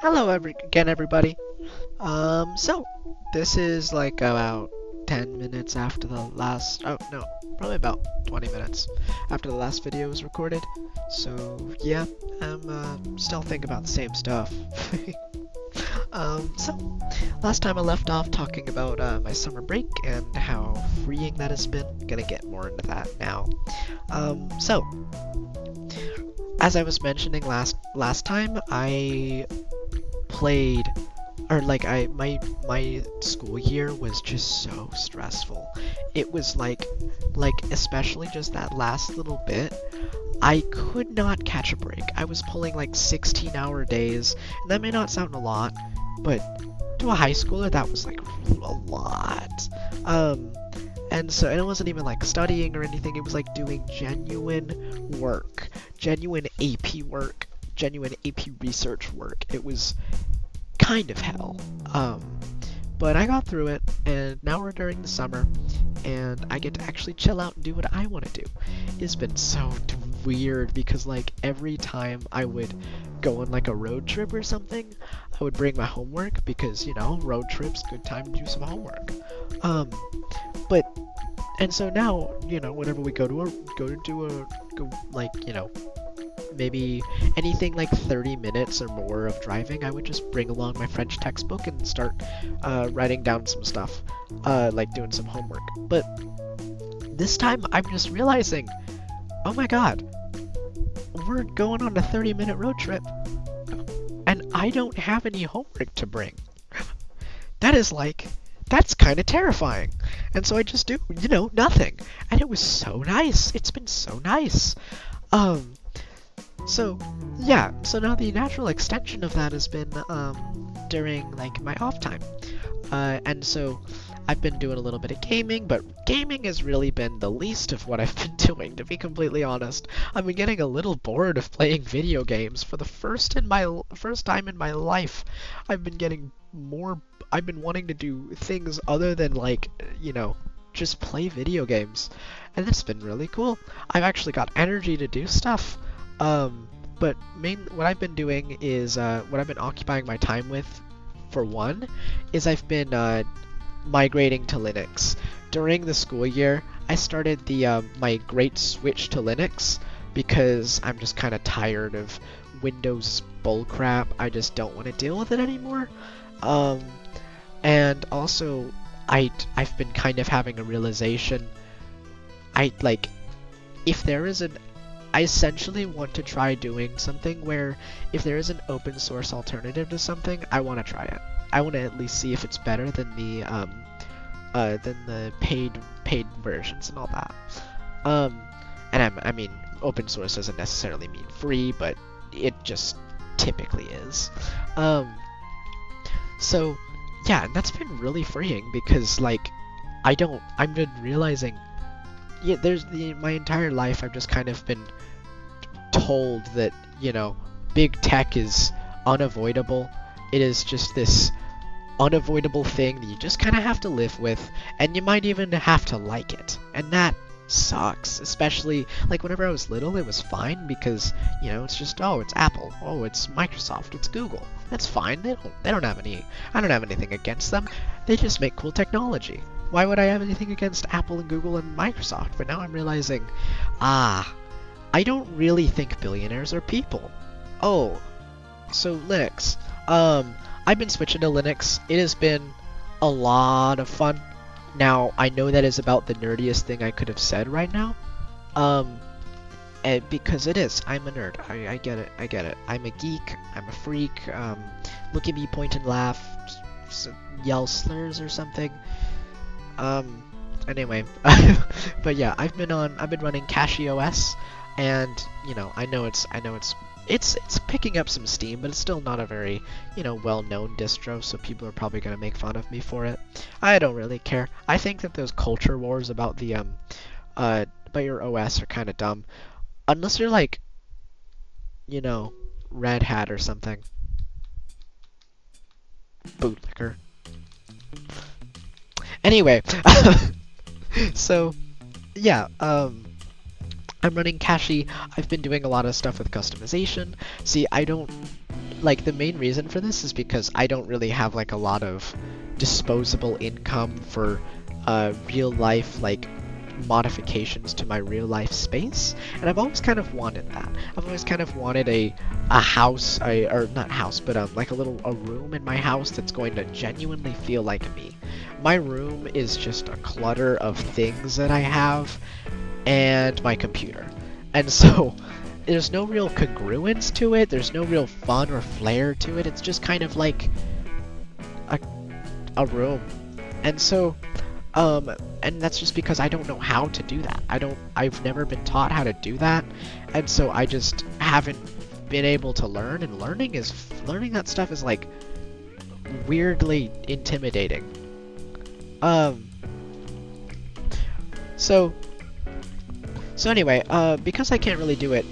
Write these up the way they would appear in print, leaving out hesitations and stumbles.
Hello again, everybody. So this is like about 10 minutes after the last. Oh no, probably about 20 minutes after the last video was recorded. So yeah, I'm still thinking about the same stuff. So last time I left off talking about my summer break and how freeing that has been. Gonna get more into that now. So as I was mentioning last time, I played or like my school year was just so stressful. It was like especially just that last little bit, I could not catch a break. I was pulling like 16-hour days, and that may not sound a lot, but to a high schooler that was like a lot. Um and it wasn't even like studying or anything, it was like doing genuine work, genuine AP work, genuine AP research work. It was kind of hell. But I got through it, and now we're during the summer, and I get to actually chill out and do what I want to do. It's been so weird because like every time I would go on like a road trip or something, I would bring my homework because road trips, good time to do some homework. Um, but and so now whenever we go like maybe anything like 30 minutes or more of driving, I would just bring along my French textbook and start writing down some stuff, like doing some homework. But this time I'm just realizing, oh my god, we're going on a 30-minute road trip and I don't have any homework to bring. That is that's kind of terrifying. And so I just do, nothing. And it was so nice. It's been so nice. Um, So, yeah, so now the natural extension of that has been during like my off time. And so I've been doing a little bit of gaming, but gaming has really been the least of what I've been doing, to be completely honest. I've been getting a little bored of playing video games for the first time in my life. I've been getting more I've been wanting to do things other than like, just play video games. And it's been really cool. I've actually got energy to do stuff. But what I've been doing is, what I've been occupying my time with, for one, is I've been migrating to Linux. During the school year, I started the my great switch to Linux because I'm just kind of tired of Windows bullcrap. I just don't want to deal with it anymore. Um, and also, I've been kind of having a realization. I like if there is an I essentially want to try doing something where if there is an open source alternative to something, I want to try it. I want to at least see if it's better than the paid versions and all that. And I mean, open source doesn't necessarily mean free, but it just typically is. So yeah, and that's been really freeing because like I've been realizing, yeah, my entire life I've just kind of been told that, big tech is unavoidable. It is just this unavoidable thing that you just kind of have to live with, and you might even have to like it. And that sucks, especially like whenever I was little, it was fine because, it's just, oh, it's Apple, oh, it's Microsoft, it's Google. That's fine. They don't have any, I don't have anything against them. They just make cool technology. Why would I have anything against Apple and Google and Microsoft? But now I'm realizing, I don't really think billionaires are people. Oh, so Linux. I've been switching to Linux. It has been a lot of fun. Now, I know that is about the nerdiest thing I could have said right now. And because it is. I'm a nerd. I get it. I get it. I'm a geek. I'm a freak. Look at me, point and laugh, yell slurs or something. Anyway, but yeah, I've been running CachyOS, and I know it's picking up some steam, but it's still not a very, well-known distro, so people are probably gonna make fun of me for it. I don't really care. I think that those culture wars about about your OS are kind of dumb, unless you're like, Red Hat or something. Bootlicker. Anyway, so yeah, I'm running Cachy. I've been doing a lot of stuff with customization. See, like the main reason for this is because I don't really have like a lot of disposable income for real life like modifications to my real life space, and I've always kind of wanted that. I've always kind of wanted a house, or not house, but like a room in my house that's going to genuinely feel like me. My room is just a clutter of things that I have and my computer, and so there's no real congruence to it. There's no real fun or flair to it. It's just kind of like a room, and so and that's just because I don't know how to do that. I've never been taught how to do that, and so I just haven't been able to learn, and learning that stuff is like weirdly intimidating. So anyway, because I can't really do it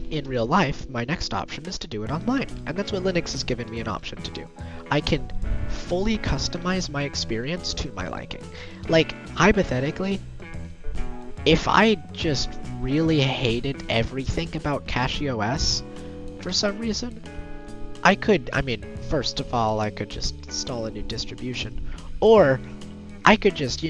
in real life, my next option is to do it online, and that's what Linux has given me an option to do. I can fully customize my experience to my liking. Like, hypothetically, if I just really hated everything about CachyOS for some reason, I mean, first of all, I could just install a new distribution, or I could just,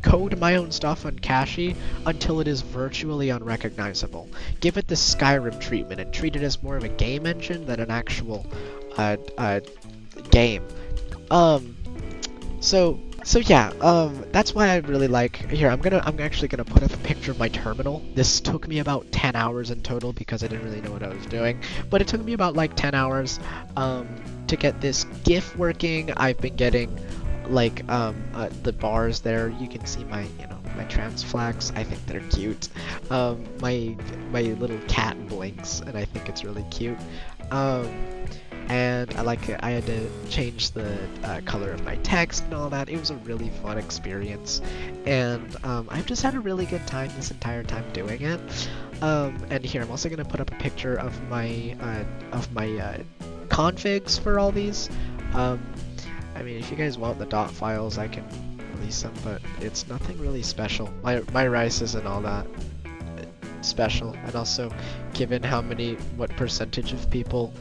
code my own stuff on Cachy until it is virtually unrecognizable. Give it the Skyrim treatment and treat it as more of a game engine than an actual game. So yeah, that's why I really like. Here, I'm actually gonna put up a picture of my terminal. This took me about 10 hours in total because I didn't really know what I was doing, but it took me about like 10 hours to get this GIF working. I've been getting like the bars there. You can see my my trans flags. I think they're cute. My little cat blinks, and I think it's really cute. And I like it. I had to change the color of my text and all that. It was a really fun experience, and I've just had a really good time this entire time doing it. And here, I'm also gonna put up a picture of my configs for all these. I mean, if you guys want the dot files, I can release them, but it's nothing really special. My rice isn't all that special, and also, given what percentage of people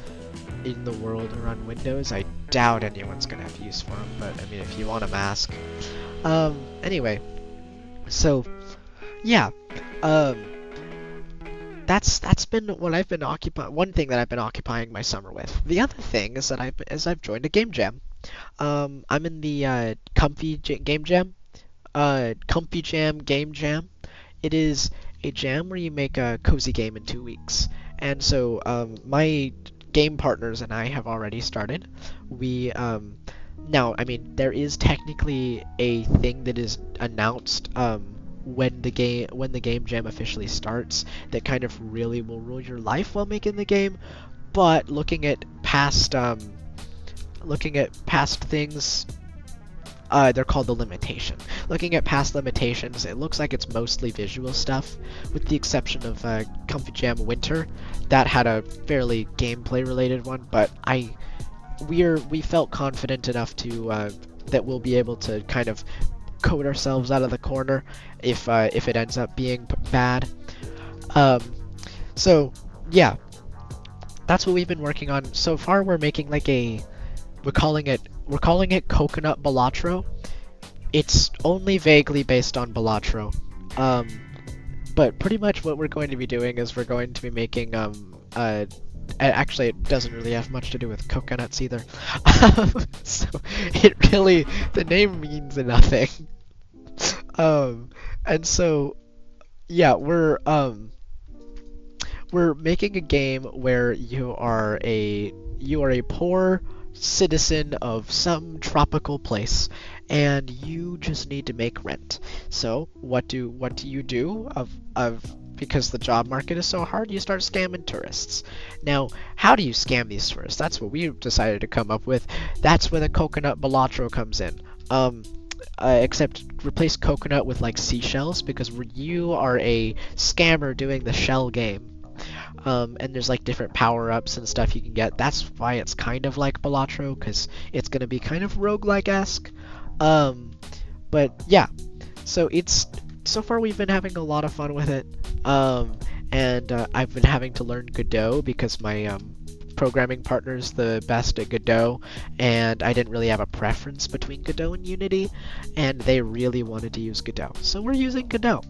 in the world are on Windows, I doubt anyone's gonna have use for them, but I mean, if you want them, ask. Anyway, so, yeah, that's been what I've been one thing that I've been occupying my summer with. The other thing is that I've joined a game jam. I'm in the Comfy Game Jam. Comfy Jam Game Jam. It is a jam where you make a cozy game in 2 weeks. And so my game partners and I have already started. We now, I mean, there is technically a thing that is announced when the game jam officially starts that kind of really will rule your life while making the game. But looking at past things, they're called the limitation. Looking at past limitations, it looks like it's mostly visual stuff, with the exception of Comfy Jam Winter. That had a fairly gameplay related one, but we felt confident enough to that we'll be able to kind of code ourselves out of the corner if it ends up being bad. So yeah, that's what we've been working on so far. We're making like we're calling it Coconut Balatro. It's only vaguely based on Balatro. But pretty much what we're going to be doing is we're going to be making actually, it doesn't really have much to do with coconuts either. So the name means nothing. And so yeah, we're making a game where you are a poor citizen of some tropical place, and you just need to make rent. So what do you do because the job market is so hard? You start scamming tourists. Now, how do you scam these tourists? That's what we decided to come up with. That's where the Coconut Balatro comes in. Except replace coconut with like seashells, because you are a scammer doing the shell game. And there's like different power-ups and stuff you can get. That's why it's kind of like Balatro, because it's going to be kind of roguelike-esque. But yeah, so far we've been having a lot of fun with it. and I've been having to learn Godot because my programming partner's the best at Godot, and I didn't really have a preference between Godot and Unity, and they really wanted to use Godot, so we're using Godot.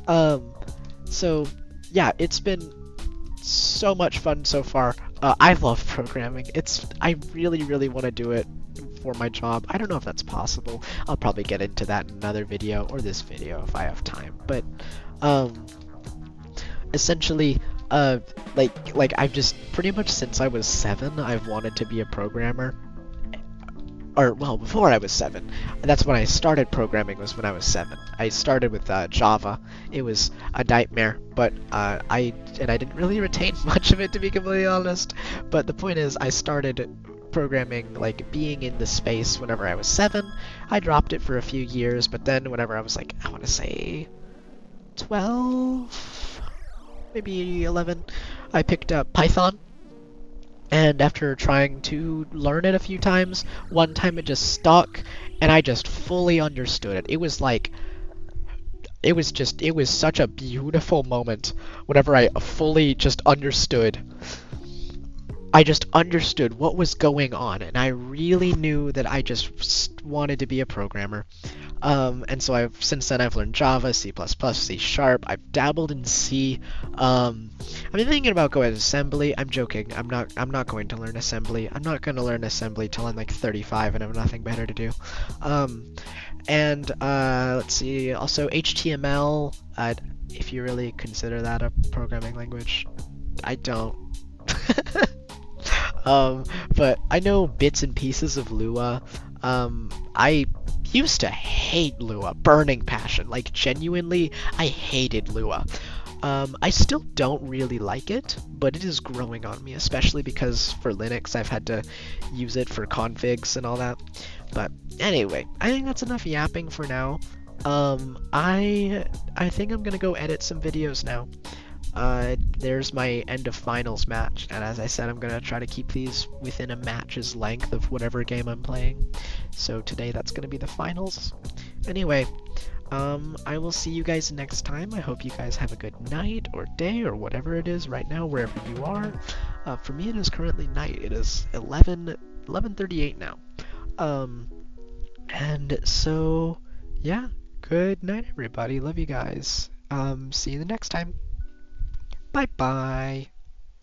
Um, so yeah, it's been so much fun so far. I love programming. I really, really want to do it for my job. I don't know if that's possible. I'll probably get into that in another video or this video if I have time. But um, essentially, like I've just pretty much since I was 7, I've wanted to be a programmer. Or well, before I was 7. That's when I started programming. Was when I was 7. I started with Java. It was a nightmare, but I didn't really retain much of it, to be completely honest. But the point is, I started programming, like being in the space whenever I was 7. I dropped it for a few years, but then whenever I was like, I want to say 12, maybe 11, I picked up Python. And after trying to learn it a few times, one time it just stuck, and I just fully understood it. It was such a beautiful moment whenever I fully just understood. I just understood what was going on, and I really knew that I just wanted to be a programmer. And so since then I've learned Java, C++, C Sharp. I've dabbled in C. I've been thinking about going to assembly. I'm joking. I'm not going to learn assembly. I'm not going to learn assembly till I'm like 35 and have nothing better to do. And let's see. Also HTML. If you really consider that a programming language, I don't. But I know bits and pieces of Lua. I used to hate Lua, burning passion. Like, genuinely, I hated Lua. I still don't really like it, but it is growing on me, especially because for Linux I've had to use it for configs and all that. But anyway, I think that's enough yapping for now. I think I'm gonna go edit some videos now. There's my end of finals match, and as I said, I'm gonna try to keep these within a match's length of whatever game I'm playing. So today that's gonna be the finals. Anyway, I will see you guys next time. I hope you guys have a good night or day or whatever it is right now, wherever you are. For me, it is currently night. It is 11:38 now. And so yeah, good night, everybody. Love you guys. See you the next time. Bye bye.